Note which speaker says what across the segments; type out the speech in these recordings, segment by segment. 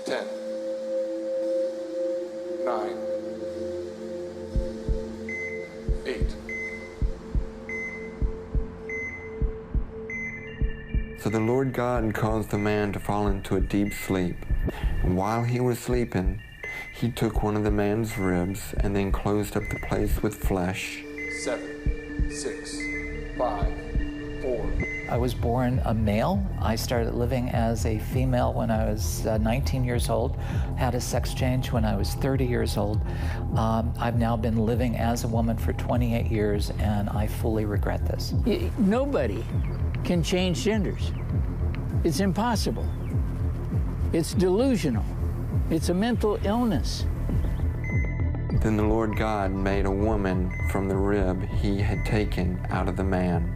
Speaker 1: 10, 9, 8.
Speaker 2: So the Lord God caused the man to fall into a deep sleep. And while he was sleeping, he took one of the man's ribs and then closed up the place with flesh.
Speaker 1: 7, 6, 5, 4.
Speaker 3: I was born a male. I started living as a female when I was 19 years old, had a sex change when I was 30 years old. I've now been living as a woman for 28 years, and I fully regret this.
Speaker 4: Nobody can change genders. It's impossible. It's delusional. It's a mental illness.
Speaker 2: Then the Lord God made a woman from the rib he had taken out of the man,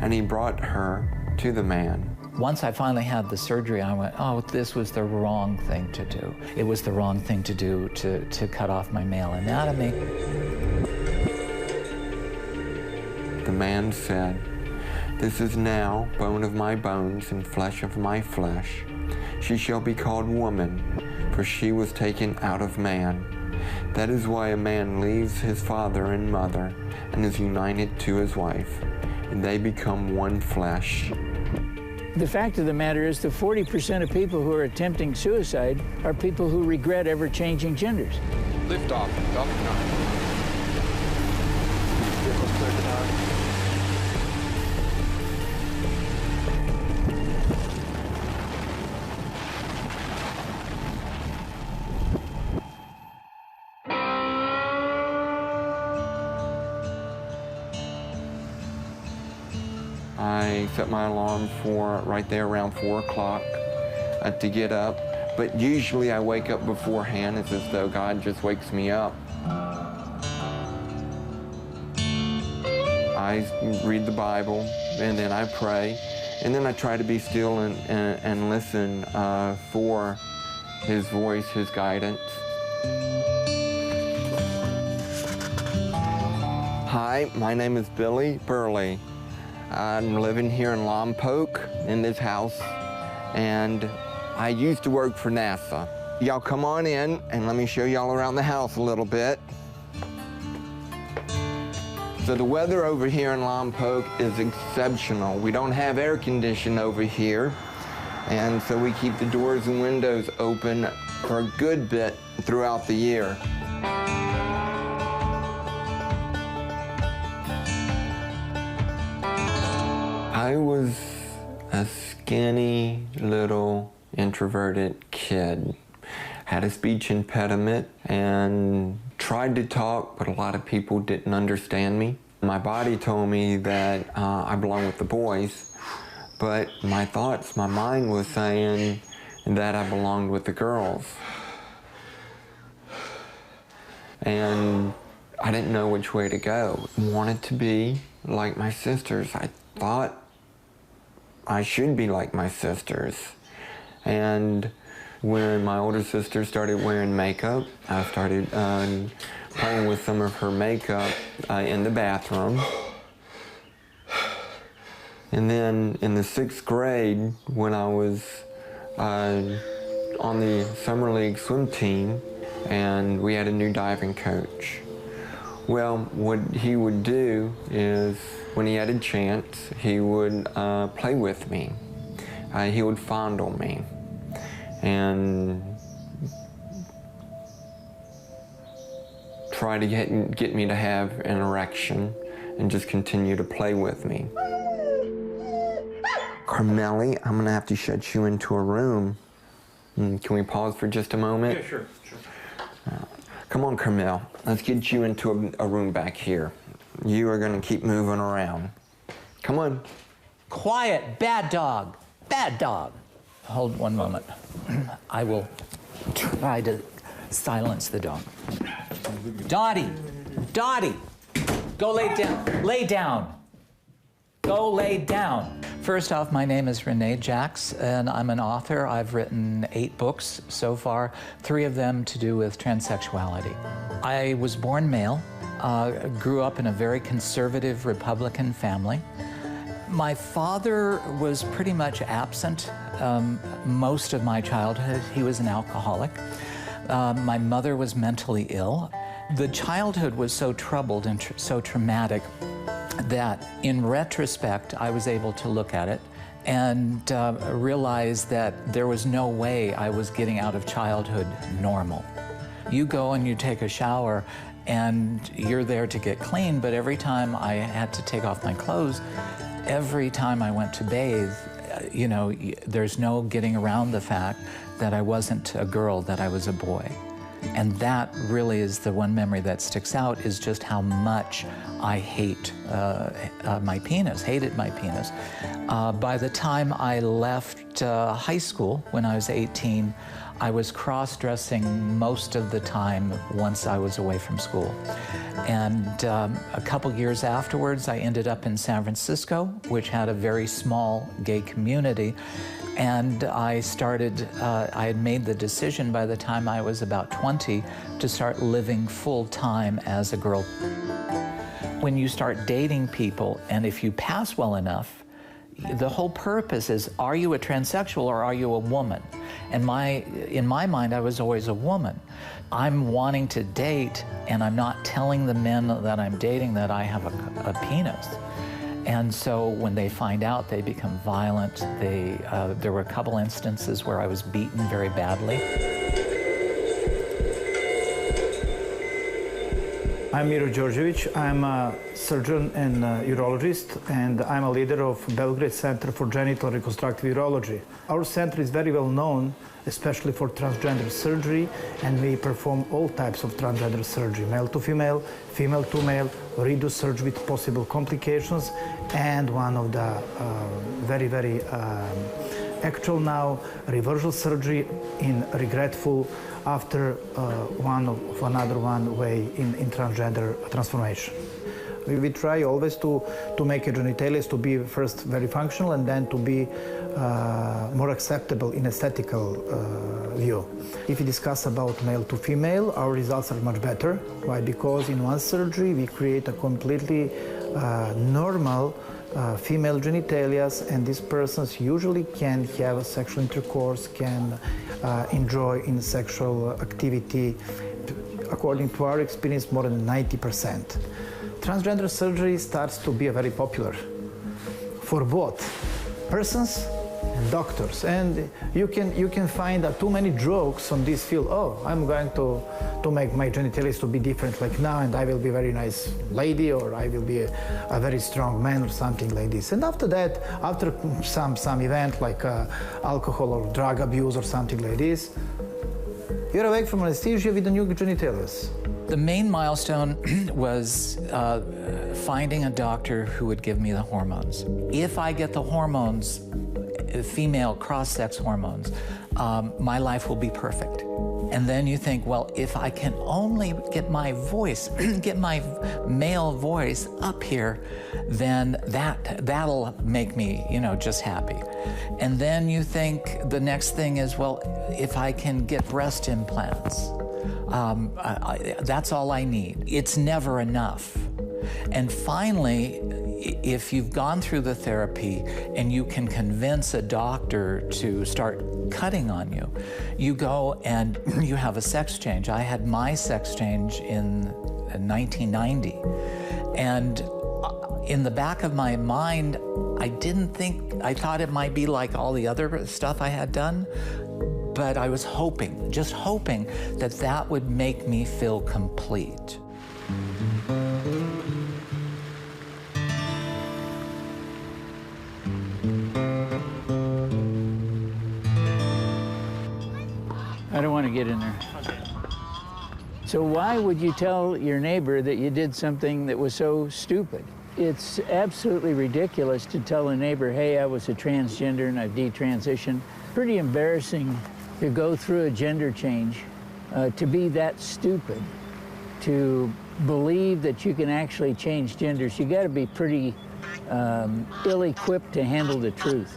Speaker 2: and he brought her to the man.
Speaker 3: Once I finally had the surgery, I went, oh, this was the wrong thing to do. It was the wrong thing to do to cut off my male anatomy.
Speaker 2: The man said, "This is now bone of my bones and flesh of my flesh. She shall be called woman, for she was taken out of man. That is why a man leaves his father and mother and is united to his wife, and they become one flesh."
Speaker 4: The fact of the matter is that 40% of people who are attempting suicide are people who regret ever changing genders.
Speaker 1: Lift off, Falcon 9. Vehicle clear to 9.
Speaker 2: I set my alarm for right there around 4 o'clock to get up, but usually I wake up beforehand. It's as though God just wakes me up. I read the Bible, and then I pray, and then I try to be still and listen for His voice, His guidance. Hi, my name is Billy Burley. I'm living here in Lompoc in this house, and I used to work for NASA. Y'all come on in and let me show y'all around the house a little bit. So the weather over here in Lompoc is exceptional. We don't have air conditioning over here, and so we keep the doors and windows open for a good bit throughout the year. I was a skinny, little, introverted kid. Had a speech impediment and tried to talk, but a lot of people didn't understand me. My body told me that I belong with the boys, but my thoughts, my mind was saying that I belonged with the girls. And I didn't know which way to go. I wanted to be like my sisters. I thought I should be like my sisters. And when my older sister started wearing makeup, I started playing with some of her makeup in the bathroom. And then in the 6th grade, when I was on the Summer League swim team, and we had a new diving coach. Well, what he would do is, when he had a chance, he would play with me. He would fondle me and try to get me to have an erection and just continue to play with me. Carmelli, I'm gonna have to shut you into a room. Can we pause for just a moment?
Speaker 5: Yeah, sure.
Speaker 2: Come on, Carmel, let's get you into a room back here. You are gonna keep moving around. Come on.
Speaker 3: Quiet, bad dog, bad dog. Hold one moment. I will try to silence the dog. Dottie, Dottie, go lay down, lay down. Go lay down. First off, my name is Renee Jacks, and I'm an author. I've written 8 books so far, 3 of them to do with transsexuality. I was born male, grew up in a very conservative Republican family. My father was pretty much absent most of my childhood. He was an alcoholic. My mother was mentally ill. The childhood was so troubled and so traumatic that in retrospect, I was able to look at it and realize that there was no way I was getting out of childhood normal. You go and you take a shower and you're there to get clean, but every time I had to take off my clothes, every time I went to bathe, you know, there's no getting around the fact that I wasn't a girl, that I was a boy. And that really is the one memory that sticks out, is just how much I hate my penis, hated my penis. By the time I left high school, when I was 18, I was cross-dressing most of the time once I was away from school. And a couple years afterwards, I ended up in San Francisco, which had a very small gay community. And I had made the decision by the time I was about 20 to start living full-time as a girl. When you start dating people, and if you pass well enough, the whole purpose is, are you a transsexual or are you a woman? And in my mind, I was always a woman. I'm wanting to date, and I'm not telling the men that I'm dating that I have a penis. And so when they find out, they become violent. There were a couple instances where I was beaten very badly.
Speaker 5: I'm Miro Đorđević. I'm a surgeon and a urologist, and I'm a leader of Belgrade Center for Genital Reconstructive Urology. Our center is very well known, especially for transgender surgery, and we perform all types of transgender surgery, male to female, female to male, reduced surgery with possible complications, and one of the very actual now, reversal surgery in regretful after another way in transgender transformation. We try always to make a genitalia to be first very functional and then to be more acceptable in aesthetical view. If we discuss about male to female, our results are much better. Why? Because in one surgery we create a completely normal female genitalia, and these persons usually can have a sexual intercourse, can enjoy in sexual activity, according to our experience, more than 90%. Transgender surgery starts to be very popular for both persons and doctors, and you can find too many jokes on this field. Oh, I'm going to make my genitalia to be different like now, and I will be a very nice lady, or I will be a very strong man, or something like this. And after that, after some event like alcohol or drug abuse or something like this, you're awake from anesthesia with the new genitalia.
Speaker 3: The main milestone was finding a doctor who would give me the hormones. If I get the hormones, female cross-sex hormones, my life will be perfect. And then you think, well, if I can only get my voice, get my male voice up here, then that'll make me, you know, just happy. And then you think the next thing is, well, if I can get breast implants, that's all I need. It's never enough. And finally, if you've gone through the therapy and you can convince a doctor to start cutting on you, you go and you have a sex change. I had my sex change in 1990. And in the back of my mind, I thought it might be like all the other stuff I had done, but I was hoping, just hoping, that that would make me feel complete.
Speaker 4: I don't want to get in there. So why would you tell your neighbor that you did something that was so stupid? It's absolutely ridiculous to tell a neighbor, hey, I was a transgender and I've detransitioned. Pretty embarrassing to go through a gender change, to be that stupid, to believe that you can actually change genders. You got to be pretty ill-equipped to handle the truth.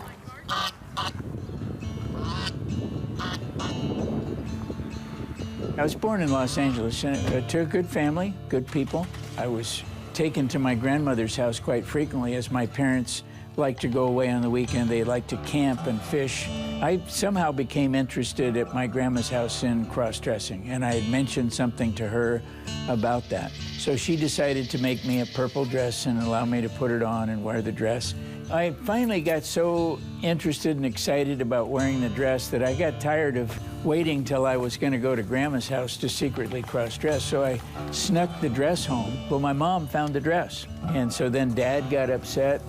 Speaker 4: I was born in Los Angeles to a good family, good people. I was taken to my grandmother's house quite frequently as my parents liked to go away on the weekend. They liked to camp and fish. I somehow became interested at my grandma's house in cross-dressing, and I had mentioned something to her about that. So she decided to make me a purple dress and allow me to put it on and wear the dress. I finally got so interested and excited about wearing the dress that I got tired of waiting till I was going to go to Grandma's house to secretly cross-dress. So I snuck the dress home. Well, my mom found the dress. And so then Dad got upset.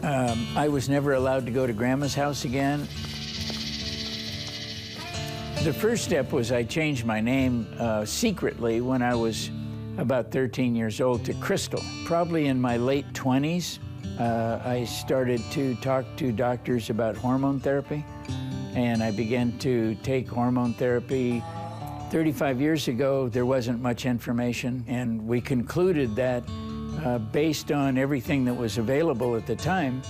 Speaker 4: I was never allowed to go to Grandma's house again. The first step was I changed my name secretly when I was about 13 years old to Crystal. Probably in my late 20s, I started to talk to doctors about hormone therapy, and I began to take hormone therapy. 35 years ago, there wasn't much information, and we concluded that based on everything that was available at the time,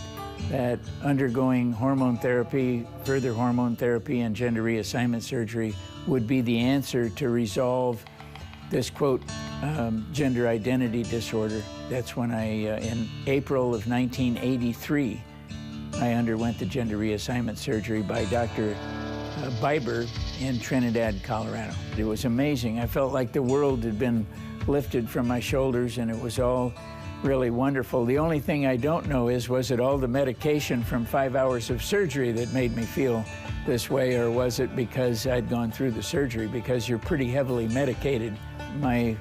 Speaker 4: that undergoing hormone therapy, further hormone therapy, and gender reassignment surgery would be the answer to resolve this, quote, gender identity disorder. That's when in April of 1983, I underwent the gender reassignment surgery by Dr. Biber in Trinidad, Colorado. It was amazing. I felt like the world had been lifted from my shoulders, and it was all really wonderful. The only thing I don't know is, was it all the medication from 5 hours of surgery that made me feel this way, or was it because I'd gone through the surgery? Because you're pretty heavily medicated. My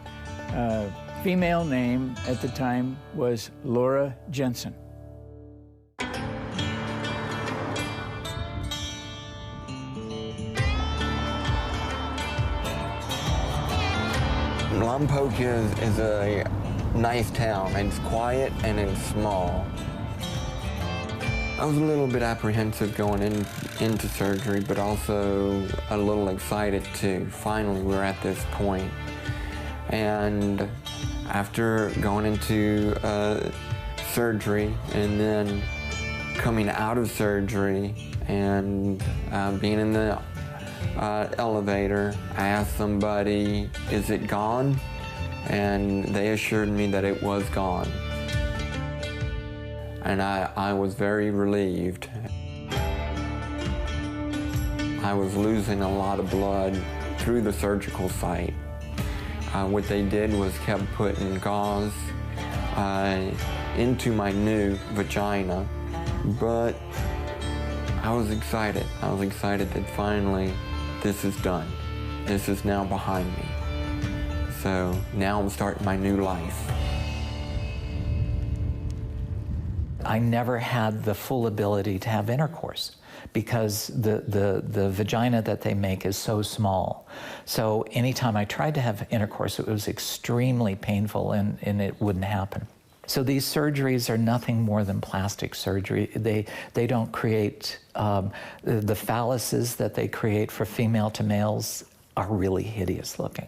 Speaker 4: female name at the time was Laura Jensen.
Speaker 2: Lompoc is a nice town. It's quiet and it's small. I was a little bit apprehensive going into surgery, but also a little excited too. Finally, we're at this point. And after going into surgery and then coming out of surgery and being in the elevator, I asked somebody, "Is it gone?" And they assured me that it was gone. And I was very relieved. I was losing a lot of blood through the surgical site. What they did was kept putting gauze into my new vagina, but I was excited. I was excited that finally this is done. This is now behind me. So now I'm starting my new life.
Speaker 3: I never had the full ability to have intercourse because the vagina that they make is so small. So anytime I tried to have intercourse, it was extremely painful and it wouldn't happen. So these surgeries are nothing more than plastic surgery. They don't create, the phalluses that they create for female to males are really hideous looking.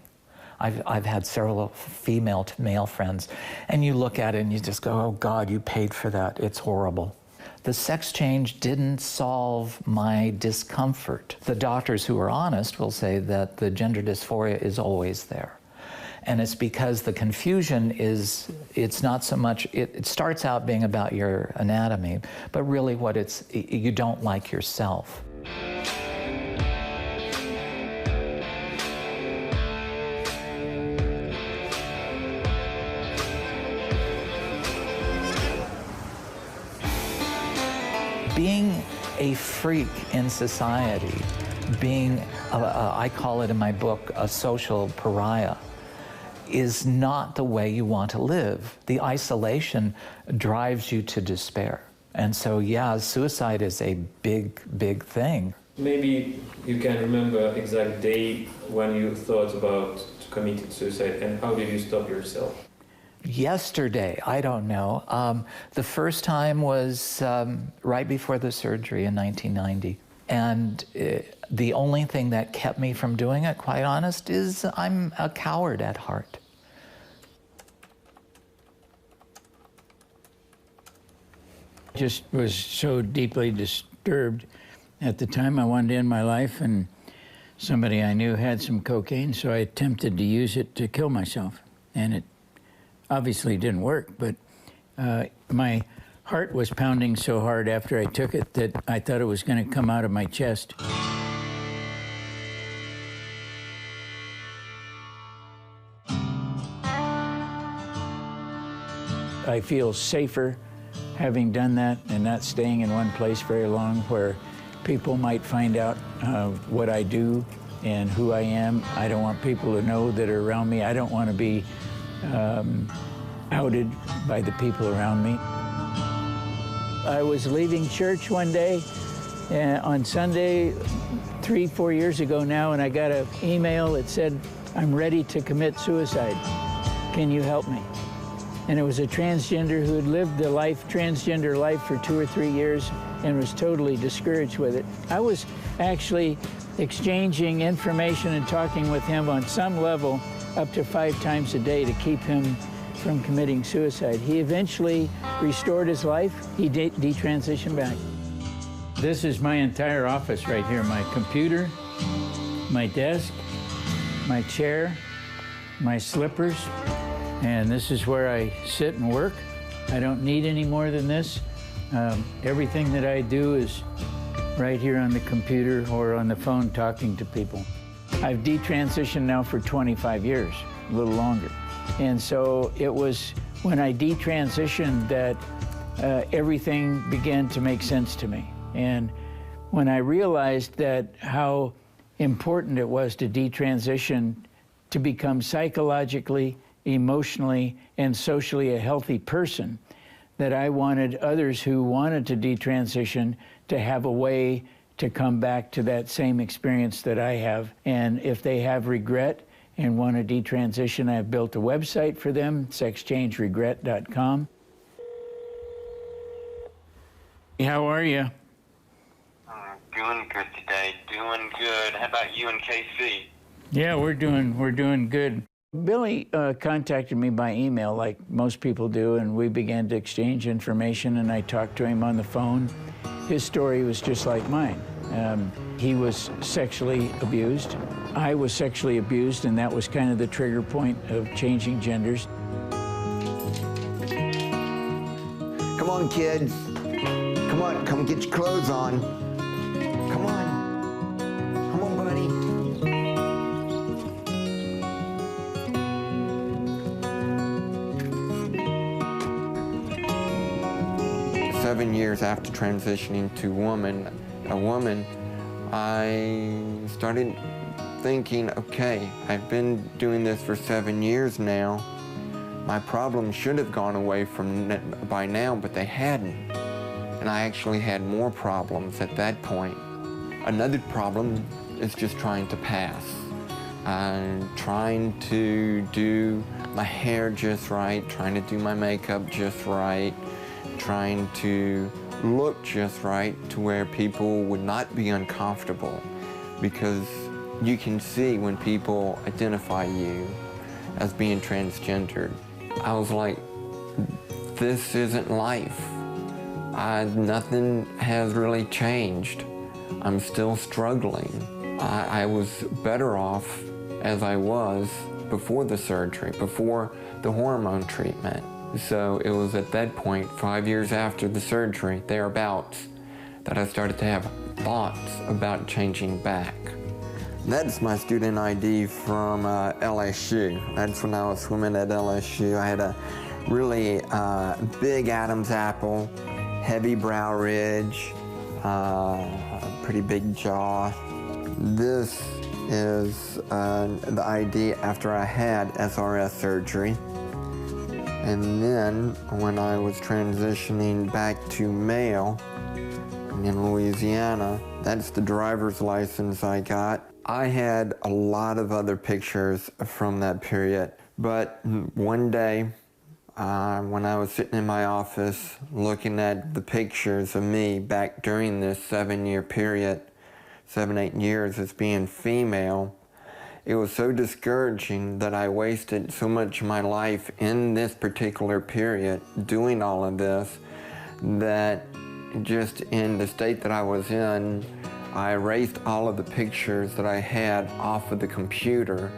Speaker 3: I've had several female to male friends, and you look at it and you just go, oh God, you paid for that, it's horrible. The sex change didn't solve my discomfort. The doctors who are honest will say that the gender dysphoria is always there. And it's because the confusion is, it's not so much, it starts out being about your anatomy, but really what it's, you don't like yourself. Being a freak in society, being, I call it in my book, a social pariah, is not the way you want to live. The isolation drives you to despair. And so, yeah, suicide is a big, big thing.
Speaker 6: Maybe you can remember exact day when you thought about committing suicide, and how did you stop yourself?
Speaker 3: Yesterday, I don't know. The first time was right before the surgery in 1990. And the only thing that kept me from doing it, quite honest, is I'm a coward at heart.
Speaker 4: Just was so deeply disturbed at the time. I wanted to end my life, and somebody I knew had some cocaine, so I attempted to use it to kill myself. And it obviously didn't work, but my heart was pounding so hard after I took it that I thought it was going to come out of my chest. I feel safer having done that and not staying in one place very long where people might find out what I do and who I am. I don't want people to know that are around me. I don't want to be outed by the people around me. I was leaving church one day on Sunday 3-4 years ago now, and I got an email that said, "I'm ready to commit suicide. Can you help me?" And it was a transgender who had lived the transgender life for 2 or 3 years and was totally discouraged with it. I was actually exchanging information and talking with him on some level up to 5 times a day to keep him from committing suicide. He eventually restored his life. He detransitioned back. This is my entire office right here. My computer, my desk, my chair, my slippers, and this is where I sit and work. I don't need any more than this. Everything that I do is right here on the computer or on the phone talking to people. I've detransitioned now for 25 years, a little longer. And so it was when I detransitioned that everything began to make sense to me. And when I realized that how important it was to detransition to become psychologically, emotionally, and socially a healthy person, that I wanted others who wanted to detransition to have a way to come back to that same experience that I have. And if they have regret and want to detransition, I've built a website for them, sexchangeregret.com. How are you?
Speaker 7: Doing good today, doing good. How about you and KC?
Speaker 4: Yeah, we're doing good. Billy contacted me by email like most people do, and we began to exchange information, and I talked to him on the phone. His story was just like mine. He was sexually abused. I was sexually abused, and that was kind of the trigger point of changing genders.
Speaker 2: Come on, kids. Come on, come get your clothes on. Come on. Come on, buddy. 7 years after transitioning to a woman, I started thinking, okay, I've been doing this for 7 years now. My problems should have gone away by now, but they hadn't. And I actually had more problems at that point. Another problem is just trying to pass. Trying to do my hair just right, trying to do my makeup just right, trying to look just right to where people would not be uncomfortable, because you can see when people identify you as being transgendered. I was like, this isn't life. Nothing has really changed. I'm still struggling. I was better off as I was before the surgery, before the hormone treatment. So it was at that point, 5 years after the surgery, thereabouts, that I started to have thoughts about changing back. That's my student ID from LSU. That's when I was swimming at LSU. I had a really big Adam's apple, heavy brow ridge, pretty big jaw. This is the ID after I had SRS surgery. And then when I was transitioning back to male in Louisiana, that's the driver's license I got. I had a lot of other pictures from that period, but one day when I was sitting in my office looking at the pictures of me back during this 7-year period, 7-8 years as being female, it was so discouraging that I wasted so much of my life in this particular period doing all of this, that just in the state that I was in, I erased all of the pictures that I had off of the computer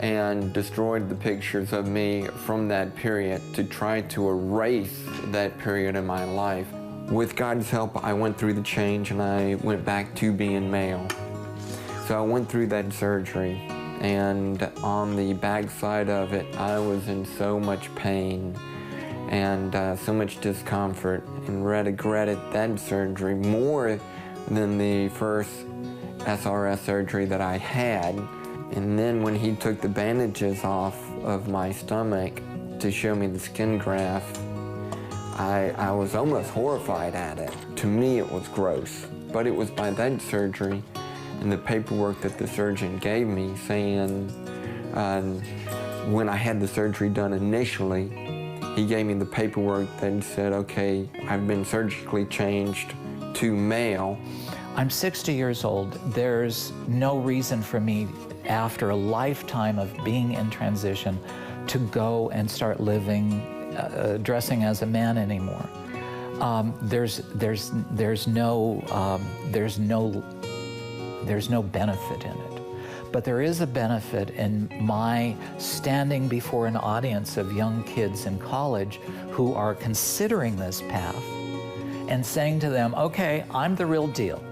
Speaker 2: and destroyed the pictures of me from that period to try to erase that period in my life. With God's help, I went through the change and I went back to being male. So I went through that surgery, and on the backside of it, I was in so much pain and so much discomfort, and regretted that surgery more than the first SRS surgery that I had. And then when he took the bandages off of my stomach to show me the skin graft, I was almost horrified at it. To me, it was gross. But it was by that surgery and the paperwork that the surgeon gave me saying, when I had the surgery done initially, he gave me the paperwork that said, okay, I've been surgically changed to male.
Speaker 3: I'm 60 years old. There's no reason for me, after a lifetime of being in transition, to go and start living, dressing as a man anymore. There's no benefit in it. But there is a benefit in my standing before an audience of young kids in college who are considering this path and saying to them, okay, I'm the real deal.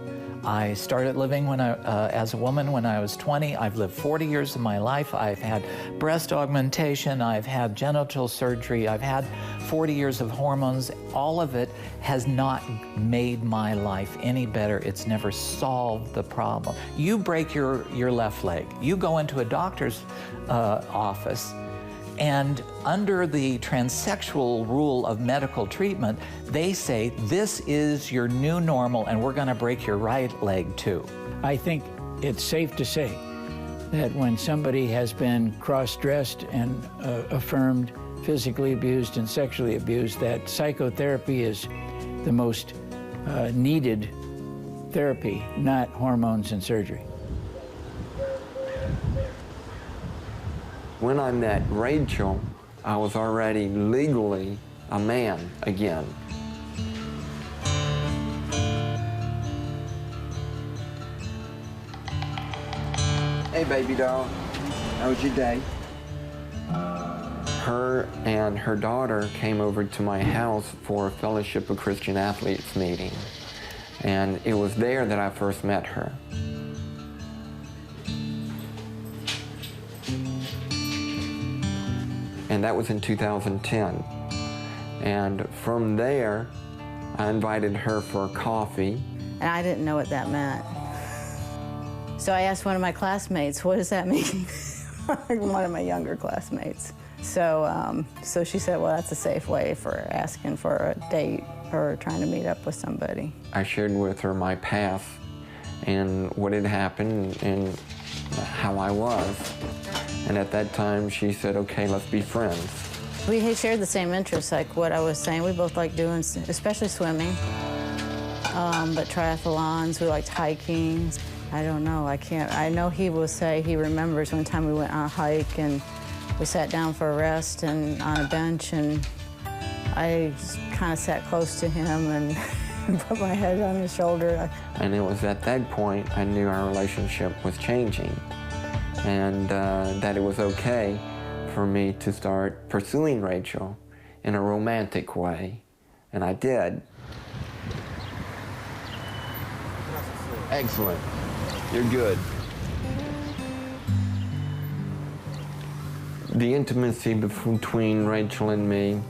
Speaker 3: I started living as a woman when I was 20. I've lived 40 years of my life. I've had breast augmentation. I've had genital surgery. I've had 40 years of hormones. All of it has not made my life any better. It's never solved the problem. You break your left leg. You go into a doctor's office, and under the transsexual rule of medical treatment, they say, this is your new normal and we're gonna break your right leg too.
Speaker 4: I think it's safe to say that when somebody has been cross-dressed and affirmed physically abused and sexually abused, that psychotherapy is the most needed therapy, not hormones and surgery.
Speaker 2: When I met Rachel, I was already legally a man again. Hey, baby doll. How was your day? Her and her daughter came over to my house for a Fellowship of Christian Athletes meeting. And it was there that I first met her. And that was in 2010. And from there, I invited her for a coffee.
Speaker 8: And I didn't know what that meant. So I asked one of my classmates, what does that mean? One of my younger classmates. So she said, well, that's a safe way for asking for a date or trying to meet up with somebody. I shared with her my past and what had happened and how I was. And at that time, she said, okay, let's be friends. We shared the same interests, like what I was saying. We both like doing, especially swimming, but triathlons, we liked hiking. I don't know, I know he will say he remembers one time we went on a hike and we sat down for a rest and on a bench, and I kind of sat close to him and put my head on his shoulder. And it was at that point I knew our relationship was changing, and that it was okay for me to start pursuing Rachel in a romantic way, and I did. Excellent. You're good. The intimacy between Rachel and me,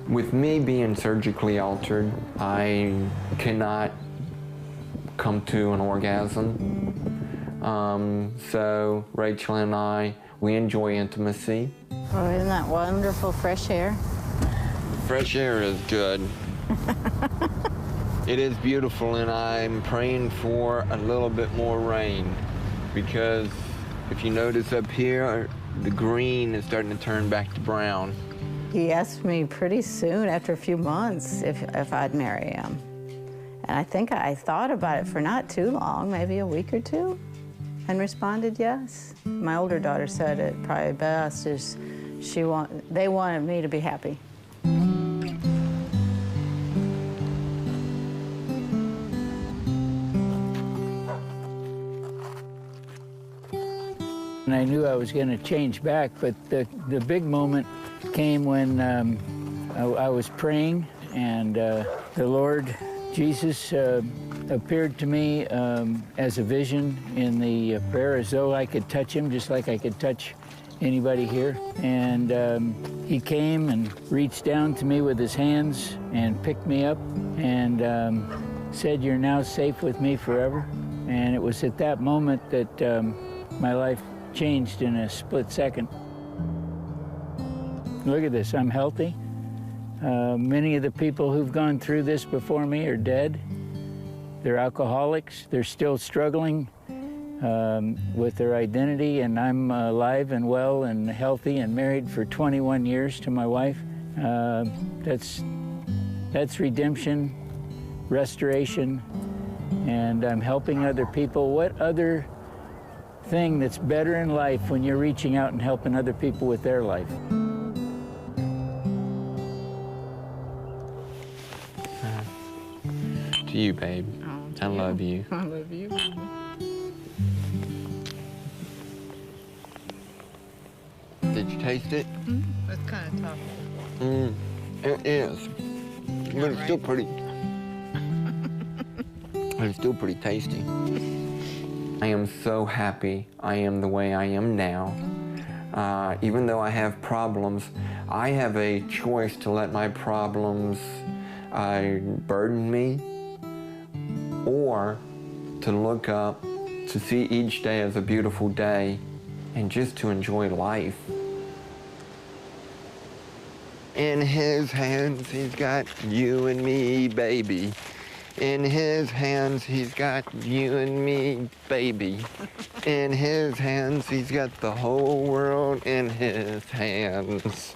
Speaker 8: with me being surgically altered, I cannot come to an orgasm. So Rachel and I, we enjoy intimacy. Oh, isn't that wonderful, fresh air? Fresh air is good. It is beautiful, and I'm praying for a little bit more rain, because if you notice up here, the green is starting to turn back to brown. He asked me pretty soon, after a few months, if I'd marry him. And I think I thought about it for not too long, maybe a week or two, and responded yes. My older daughter said it probably best is they wanted me to be happy.
Speaker 4: And I knew I was going to change back, but the big moment came when I was praying, and the Lord Jesus appeared to me as a vision in the prayer, as though I could touch him, just like I could touch anybody here. And he came and reached down to me with his hands and picked me up and said, "You're now safe with me forever." And it was at that moment that my life changed in a split second. Look at this, I'm healthy. Many of the people who've gone through this before me are dead. They're alcoholics. They're still struggling with their identity, and I'm alive and well and healthy and married for 21 years to my wife. That's redemption, restoration, and I'm helping other people. What other thing that's better in life when you're reaching out and helping other people with their life?
Speaker 2: To you, babe.
Speaker 8: Oh,
Speaker 2: I love you.
Speaker 8: I love you.
Speaker 2: Did you taste it?
Speaker 8: It's kind of tough.
Speaker 2: It is. But it's still pretty. It's still pretty tasty. I am so happy I am the way I am now. Even though I have problems, I have a choice to let my problems burden me, or to look up, to see each day as a beautiful day, and just to enjoy life. In his hands, he's got you and me, baby. In his hands, he's got you and me, baby. In his hands, he's got the whole world in his hands.